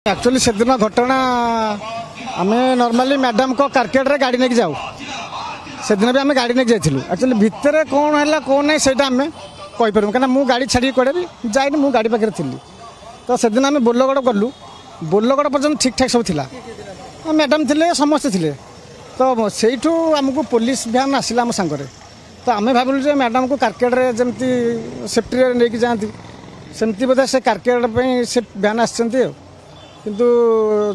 actually से दिन घटना आम नॉर्मली मैडम को कारकेट रे गाड़ी लेके जाऊ से दिन भी आम गाड़ी लेके जाइलु एक्चुअली भितर कौन है कौन नहीं से आम कहीपर कहीं मु गाड़ी छाड़ी कड़े भी जाइनि मु गाड़ी पाखे थी तो से दिन आम बोलगड़ गलु बोलगड़ पर्यटन ठीक ठाक सब थिला मैडम थे समस्ते थे तो से आमको पुलिस भ्यान आसला आम सांगे तो आम भाविलु मैडम को कारकेट रे जमती सेफ्टी लेके जाती सेमती बोधे से कारकेट से भ्यान आसती किंतु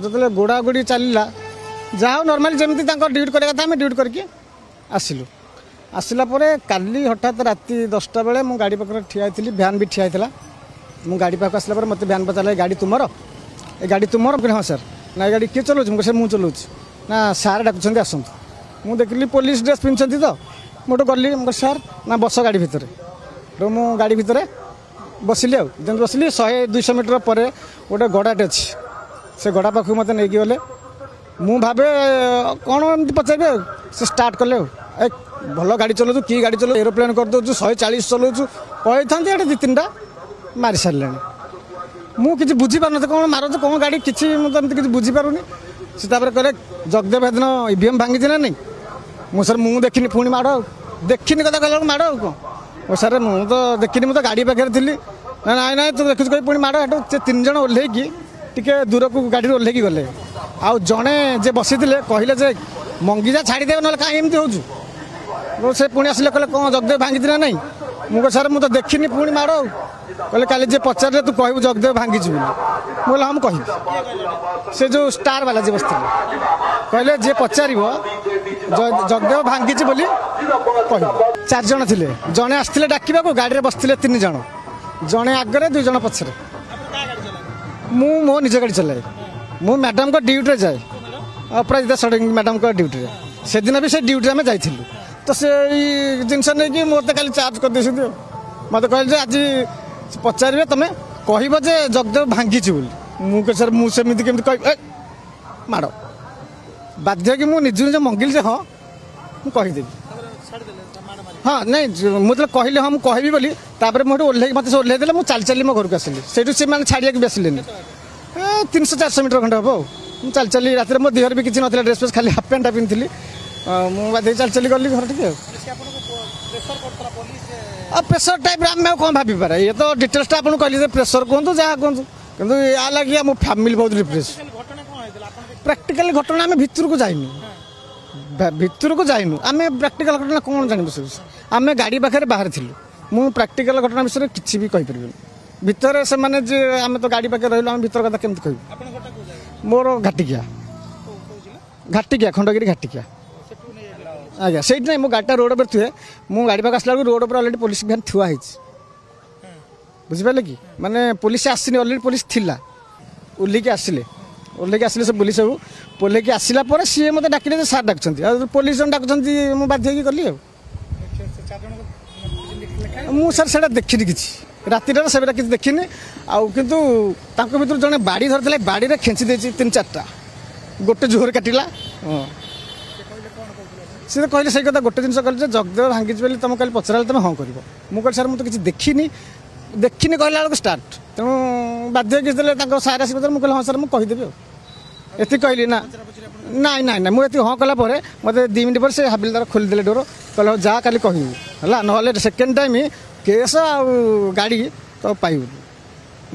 जो गोड़ा गोड़ी चलला जहाँ नॉर्मली जमी ड्यूटी करवा था ड्यूटी करके आसिलु आसला काली हठात राति 10टा बेले मु गाड़ी पाखे ठिया थी भ्यान भी ठिया था मु गाड़ी पाख आसला मत भ्यान पचारा गाड़ी तुमर ए गाड़ी तुमर हाँ सर ना गाड़ी किए चलाऊँ मुझे मुझे चलाऊँ ना सार डाकुं आसतु मुझे देखिली पुलिस ड्रेस पिंधि तो मुझे गली सार ना बस गाड़ी भितर तो मु गाड़ी भितर बसिली आम बसिली 100-200 मीटर पर गोटे गड़ाटे अच्छी से गड़ा पाख मत नहीं गले मु भावे कौन एमती पचारे से स्टार्ट कले भल गाड़ी चलाऊ कि गाड़ी चलाऊ एरोप्लेन कर दो 140 चलाऊ कही था 2-3टा मारी सारे मुझे बुझीपार कौन मार कौन गाड़ी किसी मुझे बुझीपारूनी से कहले जगदेव हेदिन ईवीएम भांगी ना नहीं मुझे मुझे देखनी पुणी माड़ देखनी कथा कहला माड़ कौन सर मुझे तो देखनी मुझे गाड़ी पाखे थी ना ना तो देखु कही पुणी माड़ से 3 जन ओह्लैकी टिके दूर को गाड़ी ओह्लैकी गले आउ जड़े जे बसी कहले जे मंगीजा छाड़ीदे ना कहीं एमती हो से पुणी आसिले कहले कौन जगदेव भांगी ना नहीं मुझे सर मुझे देखनी पुणी माड़ कहले काली जे पचारे तू कहू जगदेव भांगी बोले हाँ कह से जो स्टार वाला जे बसते कहले जे पचार जगदेव भांगी बोली कह 4 जन थे जड़े आसते डाकवा को गाड़ी में बसते 3 जन जड़े आगे 2 जन पछरे मु मो निज गाड़ी चलाए मु मैडम को ड्यूटी जाए अपराजिता षडंगी मैडम को ड्यूटी से दिन भी से ड्यूटी आम जाइलु तो से जिनस नहीं मत खाली चार्ज कर दे मत कहले आज पचारे तुम्हें कह जगदेव भांगी बोली सर मुझे कह माड़ बाध्य कि मुझे निज मंगिल जे हाँ मुझेदेवी हाँ नहीं मुझे कहली हाँ मुझे कहबी बोली मुझे ओह्ल मत ओह्ल देले मुझे चल चली मो घर को आसिली से मैंने छाड़िया भी आसिले 300-400 मीटर खंडे हम चल चली रात मो देहर भी किसी ना ड्रेस फ्रेस खाली हाफ पैंटा पिंधि मुझे चल चली गली घर टे प्रेसर टाइप आम कौन भाभी पारे ये तो डिटेल्स आपको कहली प्रेसर कहतु जहाँ कहतु कितु या लगे मो फैमिली बहुत रिफ्रेश प्रैक्टिकल घटना आम भितर को जाइनु भितर को जाइनु आम प्रैक्टिकल घटना कौन जानू से आम गाड़ी पाखे बाहर थिलु मु प्रैक्टिकल घटना विषय किसी भी कहीपर भितर से माने जे आम तो गाड़ी पाखे रही आम भितर कथा केमती कह मोर घाटिकिया खंडगिरी घाटिकिया आज्ञा से नहीं मो गाड़ी रोड पर थे मु गाड़ी पाख आसला रोड पर अलरेडी पुलिस भ्यान थुआ बुझिपारे कि माने पुलिस आसनी अलरेडी पुलिस थिला ओह्लैकी आसिले से पुलिस सब ओह्लैकी आसला सी मत डाकिले सार डाकुं पुलिस जन डाकुं मुझे बाध्य गली मु सर से देखनी किसी राति से किसी देखनी आउ किंतु तांको भीतर जने बाड़ी धरते बाड़ी रे खेची देछि 3-4टा गोटे जोर काटिला सी तो कहले से कथा गोटे जिन कहले जगदेव भांगी बोली तुम कल पचरा तुम हाँ कर मुझे सर मुझे किसी देखनी कहला बेलू स्टार्ट तेणु बाध्य किसी सार आस मुझे हाँ सर मुझे कहीदेवी ये कहली ना नाई नाई ना मुझे हाँ कला मत 2 मिनट पर से हाबिलदार खोलीदे डोर कहले जा काली कहबू है ना सेकेंड टाइम केस आ गाड़ी तो पाइबू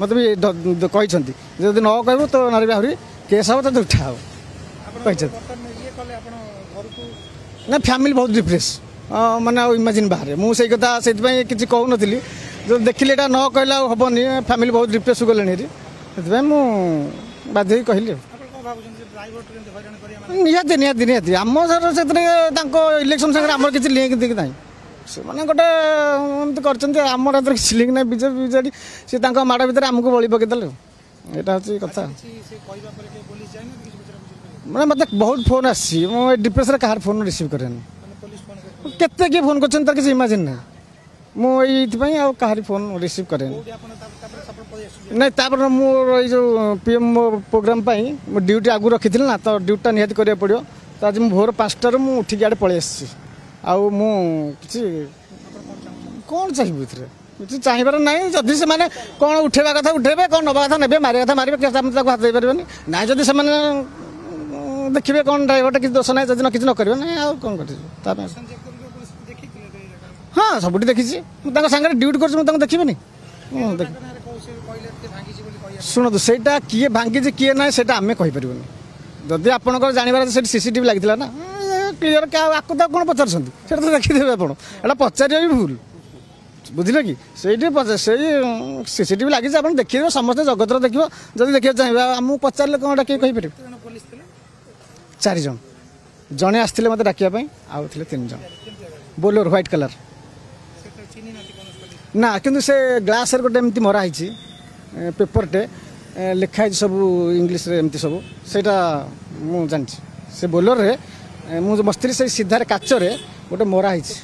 मत भी कहते जब न कहबू तो नारी आहरी केस हम तो उठा कही ना फैमिली बहुत डिप्रेस माने इमेजिन बाहर मुझे कथा से किसी कहून जो देखिले न कहला हेनी फैमिली बहुत डिप्रेस गले मुझे बाध्य कहली निहाती निहाती निहाती आम सर से इलेक्शन सागर आम किसी लिंक दिख ना से मैंने गोटे एमती करमर हाथ किसी लिंक ना बीजेपी बीजेडी सी माड़ भितर आमको बड़ी पकईदे यहाँ हूँ कथा मैंने मत बहुत फोन आसी depress Kahar phone receive can केते किए फोन कर किसी इमेजिन ना मुझे कहार फोन रिसीव कैन नहीं तापर मोर जो पीएम प्रोग्राम मो ड्यूटी आगु रखी ना तो ड्यूटा निहाती करा पड़ो तो आज भोर 5टार मुझे उठिक आड़े पलि आसी आउ किसी कौन चाहिए କିଛି ଚାହିଁବାର ନାହିଁ ଯଦି ସେମାନେ କ'ଣ ଉଠେଇବା କଥା ଉଠେଇବେ କ'ଣ ନେବା କଥା ନେବେ ମାରିବା କଥା ମାରିବେ ଆମେ ତାକୁ ହାତ ଦେଇପାରିବେନି ନାହିଁ ଯଦି ସେମାନେ ଦେଖିବେ କ'ଣ ଡ୍ରାଇଭରଟା କିଛି ଦୋଷ ନାହିଁ ଯଦି କିଛି ନ କରିବେ ନାହିଁ ଆଉ କ'ଣ କରିବେ ତା ପାଇଁ ହଁ ସବୁଠି ଦେଖିଛି ମୁଁ ତାଙ୍କ ସାଙ୍ଗରେ ଡ୍ୟୁଟି କରୁଛି ମୁଁ ତାଙ୍କୁ ଦେଖିବିନି ଶୁଣନ୍ତୁ ସେଇଟା କିଏ ଭାଙ୍ଗିଛି କିଏ ନାହିଁ ସେଇଟା ଆମେ କହିପାରିବୁନି ଯଦି ଆପଣଙ୍କର ଜାଣିବାର ସେଠି ସିସିଟିଭି ଲାଗିଥିଲା ନା କ୍ଲିୟର ଆକୁ ତ କ'ଣ ପଚାରୁଛନ୍ତି ସେଇଟା ତ ଦେଖିଦେବେ ଆପଣ ଏଇଟା ପଚାରିବା ବି ଭୁଲ ବୁଝିଲେ କି ସେଇଠି ସେଇ ସିସିଟିଭି ଲାଗିଛି ଆପଣ ଦେଖିବେ ସମସ୍ତେ ଜଗତର ଦେଖିବ ଯଦି ଦେଖିବାକୁ ଚାହିଁବେ ଆମକୁ ପଚାରିଲେ କ'ଣ କିଏ କହିପାରିବେ 4 ଜଣ ଜଣେ ଆସିଥିଲେ ମୋତେ ଡାକିବା ପାଇଁ ଆଉ ଥିଲେ 3 ଜଣ ବୋଲେରୋ ହ୍ୱାଇଟ୍ କଲର ନା କିନ୍ତୁ ସେ ଗ୍ଲାସରେ ଗୋଟେ ଏମିତି ମରା ହେଇଛି ପେପରଟେ ଲେଖା ହେଇଛି ସବୁ ଇଂଲିଶରେ ଏମିତି ସବୁ ସେଇଟା ମୁଁ ଜାଣିଛି ସେ ବୋଲେରୋରେ ମୁଁ ବସିଥିଲି ସେଇ ସିଧାରେ କାଚରେ ଗୋଟେ ମରା ହେଇଛି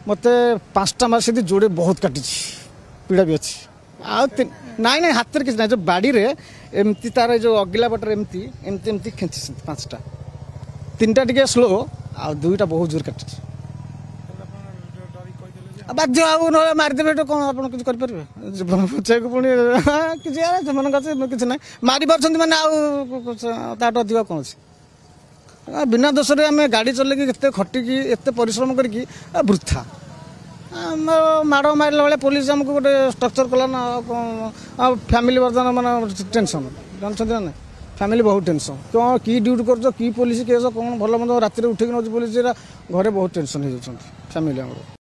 ମୋତେ 5ଟା ମାର ସେଠି ଯୋଡ଼େ ବହୁତ କାଟିଛି ପୀଡ଼ା ବି ଅଛି ଆଉ ନାଇଁ ନାଇଁ ହାତରେ କିଛି ନାହିଁ ଯେଉଁ ବାଡ଼ିରେ ଏମିତି ତାର ଯେଉଁ ଅଗିଲା ପଟରେ ଏମିତି ଏମିତି ଏମିତି ଖେଞ୍ଚିଛନ୍ତି 5ଟା 3ଟା ଟିକେ ସ୍ଲୋ ଆଉ 2ଟା ବହୁତ ଜୋର କାଟିଛି ବାଧ୍ୟ ଆଉ ନହେଲେ ମାରିଦେବେ ଏଇଟା କ'ଣ ଆପଣ କିଛି କରିପାରିବେ ଜୀବନ ବଞ୍ଚାଇବାକୁ ପୁଣି କିଛି ସେମାନଙ୍କ ଅଛି କିଛି ନାହିଁ ମାରି ପାରୁଛନ୍ତି ମାନେ ଆଉ ତାଠୁ ଅଧିକ କ'ଣ ଅଛି ବିନା ଦୋଷରେ ଆମେ ଗାଡ଼ି ଚଲେଇକି ଏତେ ଖଟିକି ଏତେ ପରିଶ୍ରମ କରିକି ବୃଥା ମାଡ଼ ମାରିଲା ଭଳିଆ ପୋଲିସ ଆମକୁ ଗୋଟେ ଷ୍ଟ୍ରକ୍ଚର କଲା ନା ଆଉ ଫ୍ୟାମିଲି ବର୍ତ୍ତମାନ ମାନେ ଟେନସନ୍ ଜାଣିଛନ୍ତି ନା ନାହିଁ ଫ୍ୟାମିଲି ବହୁତ ଟେନସନ୍ କ'ଣ କି ଡ୍ୟୁଟି କରୁଛ କି ପୋଲିସ କେସ କ'ଣ ଭଲ ମନ୍ଦ ରାତିରେ ଉଠିକି ନେଉଛି ପୋଲିସ ଘରେ ବହୁତ ଟେନସନ୍ ହେଇଯାଉଛନ୍ତି ଫ୍ୟାମିଲି ଆମର